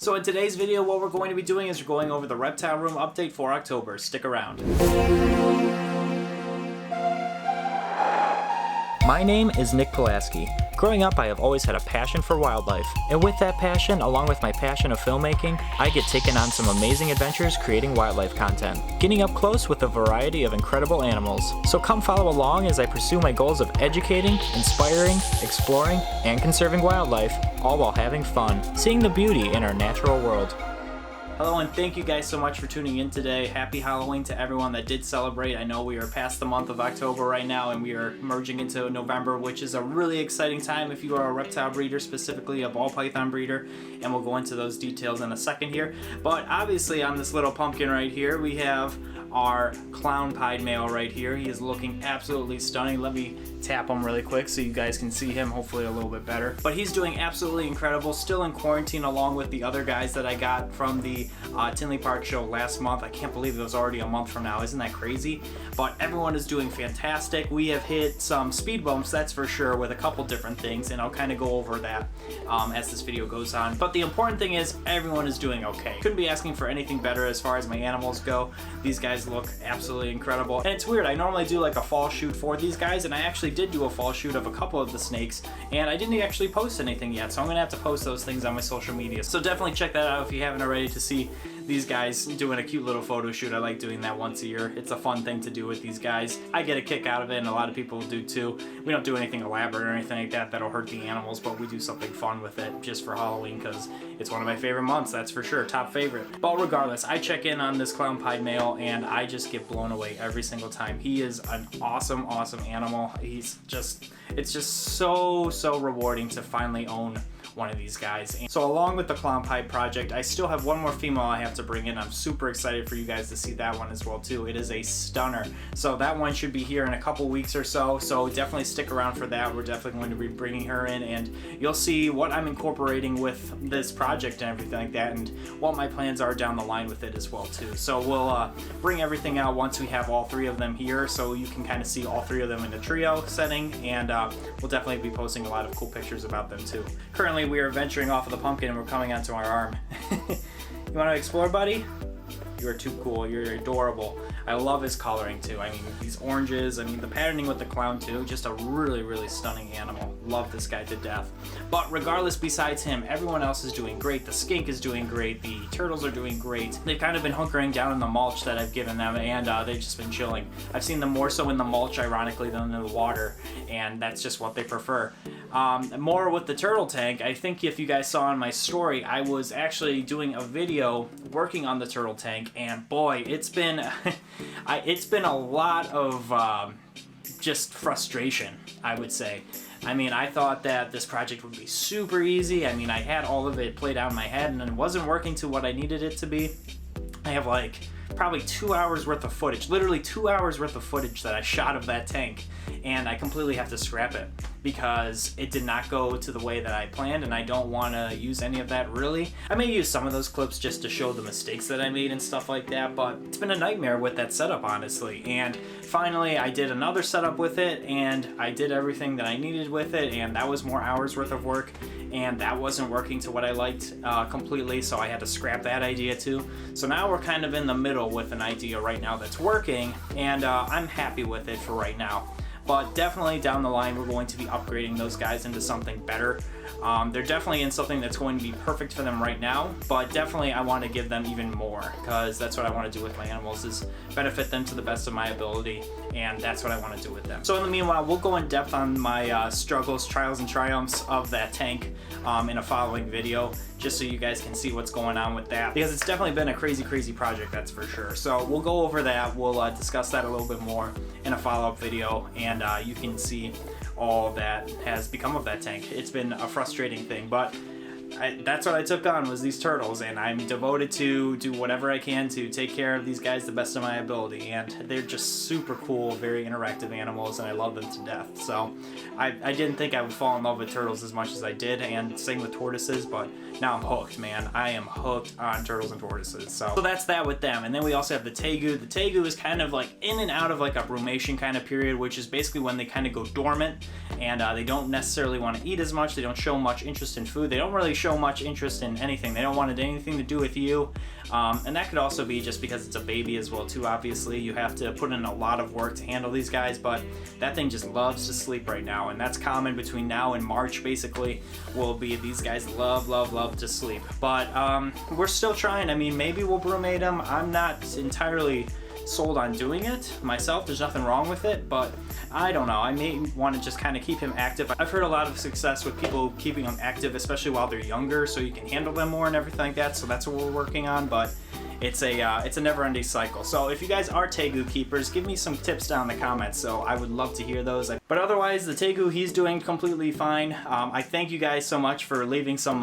So in today's video, what we're going to be doing is we're going over the reptile room update for October. Stick around. My name is Nick Pulaski. Growing up, I have always had a passion for wildlife, and with that passion, along with my passion of filmmaking, I get taken on some amazing adventures creating wildlife content, getting up close with a variety of incredible animals. So come follow along as I pursue my goals of educating, inspiring, exploring, and conserving wildlife, all while having fun, seeing the beauty in our natural world. Hello and thank you guys so much for tuning in today. Happy Halloween to everyone that did celebrate. I know we are past the month of October right now and we are merging into November, which is a really exciting time if you are a reptile breeder, specifically a ball python breeder, and we'll go into those details in a second here. But obviously on this little pumpkin right here, we have our clown pied male right here. He is looking absolutely stunning. Let me tap him really quick so you guys can see him hopefully a little bit better. But he's doing absolutely incredible, still in quarantine along with the other guys that I got from the Tinley Park show last month. I can't believe it was already a month from now. Isn't that crazy? But everyone is doing fantastic. We have hit some speed bumps, that's for sure, with a couple different things, and I'll kind of go over that as this video goes on. But the important thing is everyone is doing okay. Couldn't be asking for anything better as far as my animals go. These guys look absolutely incredible. And it's weird, I normally do like a fall shoot for these guys, and I actually did do a fall shoot of a couple of the snakes, and I didn't actually post anything yet, so I'm gonna have to post those things on my social media. So definitely check that out if you haven't already to see these guys doing a cute little photo shoot. I like doing that once a year. It's a fun thing to do with these guys. I get a kick out of it, and a lot of people do too. We don't do anything elaborate or anything like that that'll hurt the animals, but we do something fun with it just for Halloween because it's one of my favorite months, that's for sure, top favorite. But regardless, I check in on this clown pied male and I just get blown away every single time. He is an awesome, awesome animal. It's just so rewarding to finally own one of these guys. And so along with the clown pied project, I still have one more female I have to bring in. I'm super excited for you guys to see that one as well too. It is a stunner. So that one should be here in a couple weeks or so. So definitely stick around for that. We're definitely going to be bringing her in, and you'll see what I'm incorporating with this project and everything like that, and what my plans are down the line with it as well too. So we'll bring everything out once we have all three of them here, so you can kind of see all three of them in a trio setting, and we'll definitely be posting a lot of cool pictures about them too. Currently we are venturing off of the pumpkin and we're coming onto our arm. You want to explore, buddy? You are too cool. You're adorable. I love his coloring too. I mean, these oranges, I mean, the patterning with the clown too, just a really stunning animal. Love this guy to death. But regardless, besides him, everyone else is doing great. The skink is doing great. The turtles are doing great. They've kind of been hunkering down in the mulch that I've given them, and they've just been chilling. I've seen them more so in the mulch, ironically, than in the water, and that's just what they prefer. More with the turtle tank, I think if you guys saw in my story, I was actually doing a video working on the turtle tank, and boy, it's been it's been a lot of just frustration, I would say. I mean, I thought that this project would be super easy. I mean, I had all of it played out in my head, and it wasn't working to what I needed it to be. I have like probably 2 hours worth of footage, literally 2 hours worth of footage that I shot of that tank, and I completely have to scrap it because it did not go to the way that I planned, and I don't want to use any of that really. I may use some of those clips just to show the mistakes that I made and stuff like that, but it's been a nightmare with that setup, honestly. And finally I did another setup with it, and I did everything that I needed with it, and that was more hours worth of work, and that wasn't working to what I liked completely, so I had to scrap that idea too. So now we're kind of in the middle with an idea right now that's working, and I'm happy with it for right now. But definitely down the line, we're going to be upgrading those guys into something better. They're definitely in something that's going to be perfect for them right now, but definitely I want to give them even more, because that's what I want to do with my animals, is benefit them to the best of my ability, and that's what I want to do with them. So in the meanwhile, we'll go in depth on my struggles, trials, and triumphs of that tank in a following video, just so you guys can see what's going on with that, because it's definitely been a crazy project, that's for sure. So we'll go over that, we'll discuss that a little bit more in a follow-up video, and you can see all that has become of that tank. It's been a frustrating thing, but that's what I took on, was these turtles, and I'm devoted to do whatever I can to take care of these guys the best of my ability, and they're just super cool, very interactive animals, and I love them to death. So I didn't think I would fall in love with turtles as much as I did, and same with tortoises, but now I'm hooked, man. I am hooked on turtles and tortoises. So that's that with them. And then we also have the Tegu. The Tegu is kind of like in and out of like a brumation kind of period, which is basically when they kind of go dormant, and they don't necessarily want to eat as much. They don't show much interest in food. They don't really show much interest in anything. They don't want anything to do with you. And that could also be just because it's a baby as well too. Obviously, you have to put in a lot of work to handle these guys, but that thing just loves to sleep right now, and that's common between now and March. Basically, will be these guys love to sleep. But we're still trying. I mean, maybe we'll brumate them. I'm not entirely sold on doing it myself. There's nothing wrong with it, but I don't know. I may want to just kind of keep him active. I've heard a lot of success with people keeping them active, especially while they're younger, so you can handle them more and everything like that. So that's what we're working on, but it's a never-ending cycle. So if you guys are Tegu keepers, give me some tips down in the comments. So I would love to hear those. But otherwise, the Tegu, he's doing completely fine. I thank you guys so much for leaving some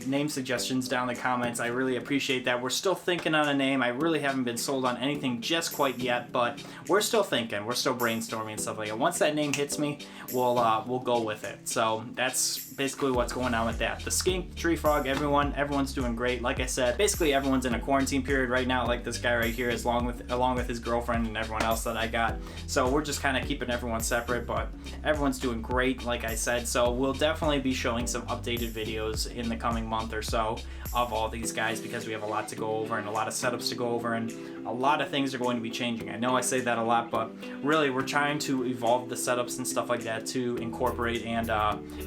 name suggestions down in the comments. I really appreciate that. We're still thinking on a name. I really haven't been sold on anything just quite yet, but we're still thinking. We're still brainstorming and stuff like that. Once that name hits me, we'll go with it. So that's basically what's going on with that. The skink, tree frog, everyone's doing great. Like I said, basically everyone's in a quarantine period right now, like this guy right here, along with his girlfriend and everyone else that I got. So we're just kind of keeping everyone separate, but everyone's doing great, like I said. So we'll definitely be showing some updated videos in the coming month or so of all these guys, because we have a lot to go over and a lot of setups to go over, and a lot of things are going to be changing. I know I say that a lot, but really we're trying to evolve the setups and stuff like that to incorporate and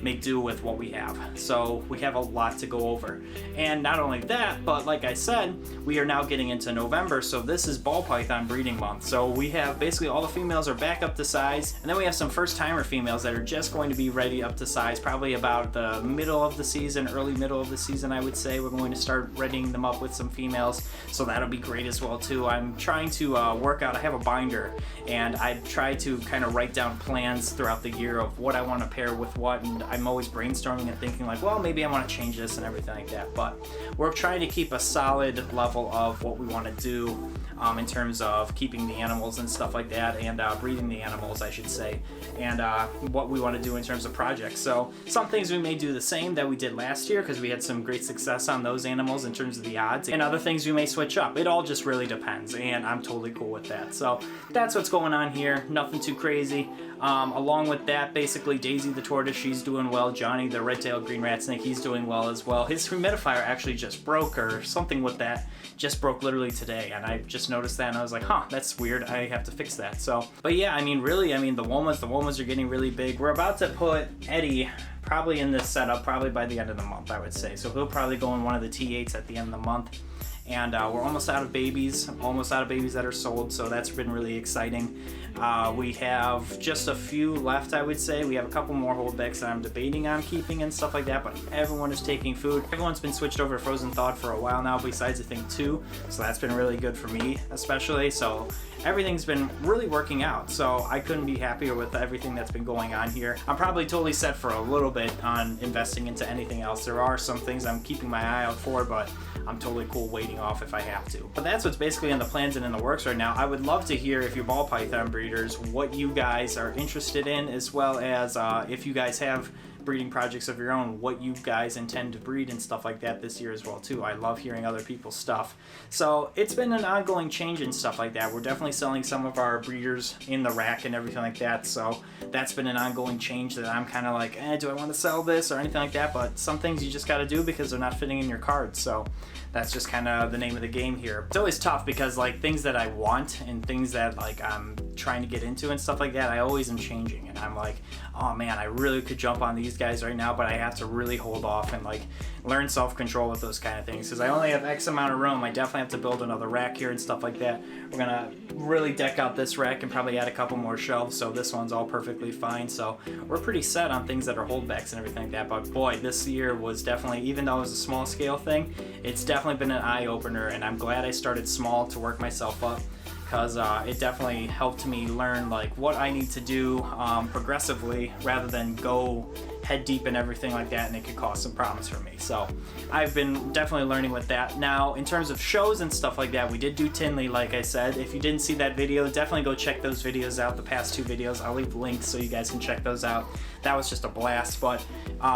make do with what we have. So we have a lot to go over. And not only that, but like I said, we are now getting into November, so this is ball python breeding month. So we have basically all the females are back up to size, and then we have some first timer females that are just going to be ready up to size, probably about the middle of the season, early middle of the season, I would say. We're going to start readying them up with some females, so that'll be great as well too. I'm trying to work out, I have a binder, and I try to kind of write down plans throughout the year of what I want to pair with what, and I'm always brainstorming and thinking like, well, maybe I want to change this and everything like that. But we're trying to keep a solid level of what we want to do in terms of keeping the animals and stuff like that, and breeding the animals, I should say, and what we want to do in terms of projects. So some things we may do the same that we did last year, because we had some great success on those animals in terms of the odds, and other things we may switch up. It all just really depends, and I'm totally cool with that. So that's what's going on here. Nothing too crazy. Along with that, basically Daisy the tortoise, she's doing well. Johnny the red-tailed green rat snake, he's doing well as well. His humidifier actually just broke, or something with that just broke literally today, and I just noticed that and I was like, huh, that's weird, I have to fix that. So, but yeah, I mean, really, the Womas are getting really big. We're about to put Eddie probably in this setup probably by the end of the month, I would say. So he'll probably go in one of the T8s at the end of the month. And we're almost out of babies that are sold, so that's been really exciting. We have just a few left, I would say. We have a couple more holdbacks that I'm debating on keeping and stuff like that, but everyone is taking food. Everyone's been switched over to frozen thawed for a while now, besides I think 2, so that's been really good for me especially. So everything's been really working out, so I couldn't be happier with everything that's been going on here. I'm probably totally set for a little bit on investing into anything else. There are some things I'm keeping my eye out for, but I'm totally cool waiting off if I have to. But that's what's basically in the plans and in the works right now. I would love to hear, if you're ball python breeders, what you guys are interested in, as well as if you guys have breeding projects of your own, what you guys intend to breed and stuff like that this year as well too. I love hearing other people's stuff. So it's been an ongoing change and stuff like that. We're definitely selling some of our breeders in the rack and everything like that, so that's been an ongoing change that I'm kind of like, do I want to sell this or anything like that? But some things you just got to do because they're not fitting in your cards. So that's just kind of the name of the game here. It's always tough because like things that I want and things that like I'm trying to get into and stuff like that, I always am changing, and I'm like, oh man, I really could jump on these guys right now, but I have to really hold off and like learn self-control with those kind of things, because I only have X amount of room. I definitely have to build another rack here and stuff like that. We're gonna really deck out this rack and probably add a couple more shelves, so this one's all perfectly fine. So we're pretty set on things that are holdbacks and everything like that. But boy, this year was definitely, even though it was a small scale thing, it's definitely been an eye-opener, and I'm glad I started small to work myself up, because it definitely helped me learn like what I need to do progressively, rather than go head deep in everything like that, and it could cause some problems for me. So I've been definitely learning with that. Now in terms of shows and stuff like that, we did do Tinley, like I said. If you didn't see that video, definitely go check those videos out, the past 2 videos. I'll leave links so you guys can check those out. that was just a blast. But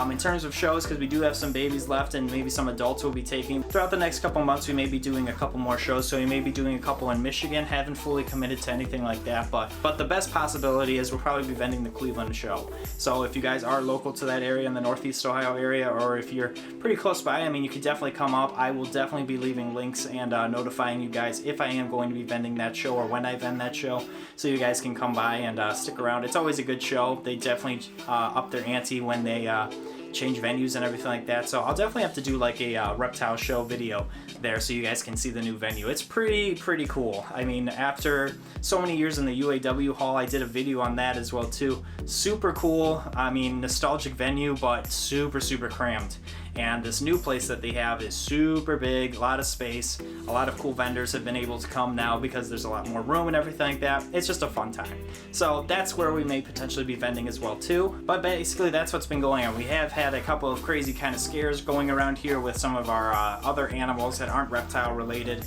in terms of shows, because we do have some babies left and maybe some adults we'll be taking throughout the next couple months, we may be doing a couple more shows. So we may be doing a couple in Michigan. Haven't fully committed to anything like that, but the best possibility is we'll probably be vending the Cleveland show. So if you guys are local to that area in the Northeast Ohio area, or if you're pretty close by, I mean, you could definitely come up. I will definitely be leaving links and notifying you guys if I am going to be vending that show or when I vend that show, so you guys can come by and stick around. It's always a good show. They definitely up their ante when they change venues and everything like that. So I'll definitely have to do like a reptile show video there so you guys can see the new venue. It's pretty cool. I mean, after so many years in the UAW hall, I did a video on that as well too. Super cool. I mean, nostalgic venue, but super crammed. And this new place that they have is super big, a lot of space. A lot of cool vendors have been able to come now because there's a lot more room and everything like that. It's just a fun time. So that's where we may potentially be vending as well too. But basically that's what's been going on. We have had a couple of crazy kind of scares going around here with some of our other animals that aren't reptile related,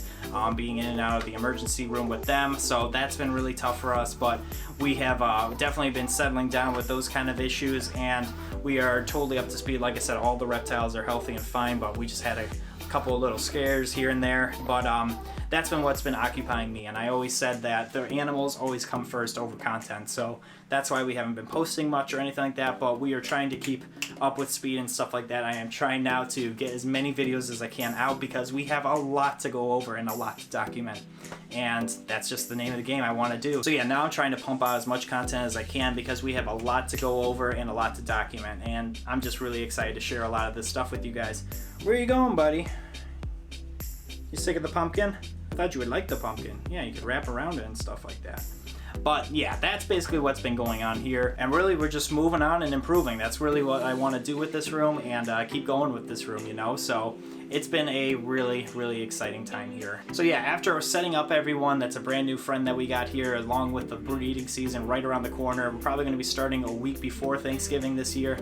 being in and out of the emergency room with them. So that's been really tough for us, but we have definitely been settling down with those kind of issues, and we are totally up to speed. Like I said, all the reptiles are healthy and fine, but we just had a couple of little scares here and there. But that's been what's been occupying me, and I always said that the animals always come first over content, so that's why we haven't been posting much or anything like that. But we are trying to keep up with speed and stuff like that. I am trying now to get as many videos as I can out because we have a lot to go over and a lot to document, and that's just the name of the game I want to do. So yeah, now I'm trying to pump out as much content as I can because we have a lot to go over and a lot to document, and I'm just really excited to share a lot of this stuff with you guys. Where are you going, buddy? You sick of the pumpkin? I thought you would like the pumpkin. Yeah, you could wrap around it and stuff like that. But yeah, that's basically what's been going on here, and really we're just moving on and improving. That's really what I want to do with this room, and keep going with this room, you know. So it's been a really exciting time here. So yeah, after setting up everyone, that's a brand new friend that we got here, along with the breeding season right around the corner. We're probably going to be starting a week before Thanksgiving this year,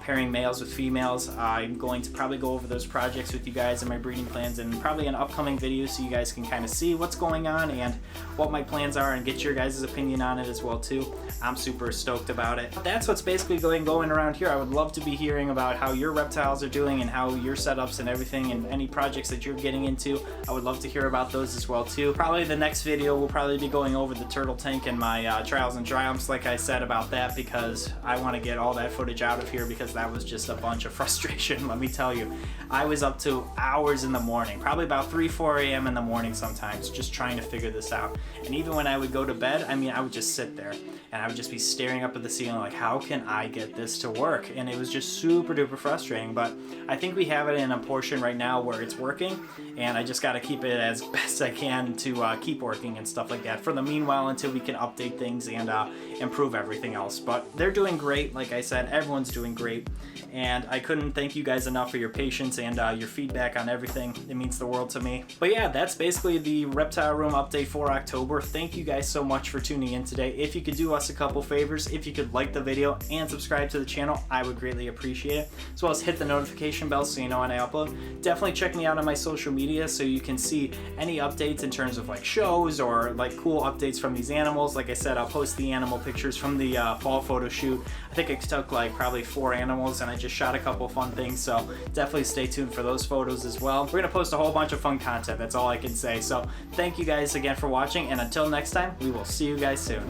pairing males with females. I'm going to probably go over those projects with you guys and my breeding plans, and probably an upcoming video so you guys can kind of see what's going on and what my plans are and get your guys' opinion on it as well too. I'm super stoked about it. That's what's basically going around here. I would love to be hearing about how your reptiles are doing and how your setups and everything, and any projects that you're getting into. I would love to hear about those as well too. Probably the next video will probably be going over the turtle tank and my trials and triumphs, like I said about that, because I want to get all that footage out of here because that was just a bunch of frustration. Let me tell you, I was up to hours in the morning, probably about 3-4 a.m. in the morning sometimes, just trying to figure this out. And even when I would go to bed, I mean, I would just sit there and I would just be staring up at the ceiling like, how can I get this to work? And it was just super duper frustrating. But I think we have it in a portion right now where it's working, and I just got to keep it as best I can to keep working and stuff like that for the meanwhile, until we can update things and improve everything else. But they're doing great. Like I said, everyone's doing great, and I couldn't thank you guys enough for your patience and your feedback on everything. It means the world to me. But yeah, that's basically the Reptile Room update for October. Thank you guys so much for tuning in today. If you could do us a couple favors, if you could like the video and subscribe to the channel, I would greatly appreciate it, as well as hit the notification bell so you know when I upload. Definitely check me out on my social media so you can see any updates in terms of like shows or like cool updates from these animals. Like I said, I'll post the animal pictures from the fall photo shoot. I think I took like probably 4 animals and I just shot a couple fun things, so definitely stay tuned for those photos as well. We're gonna post a whole bunch of fun content, that's all I can say. So thank you guys again for watching, and until next time, we will see you guys soon.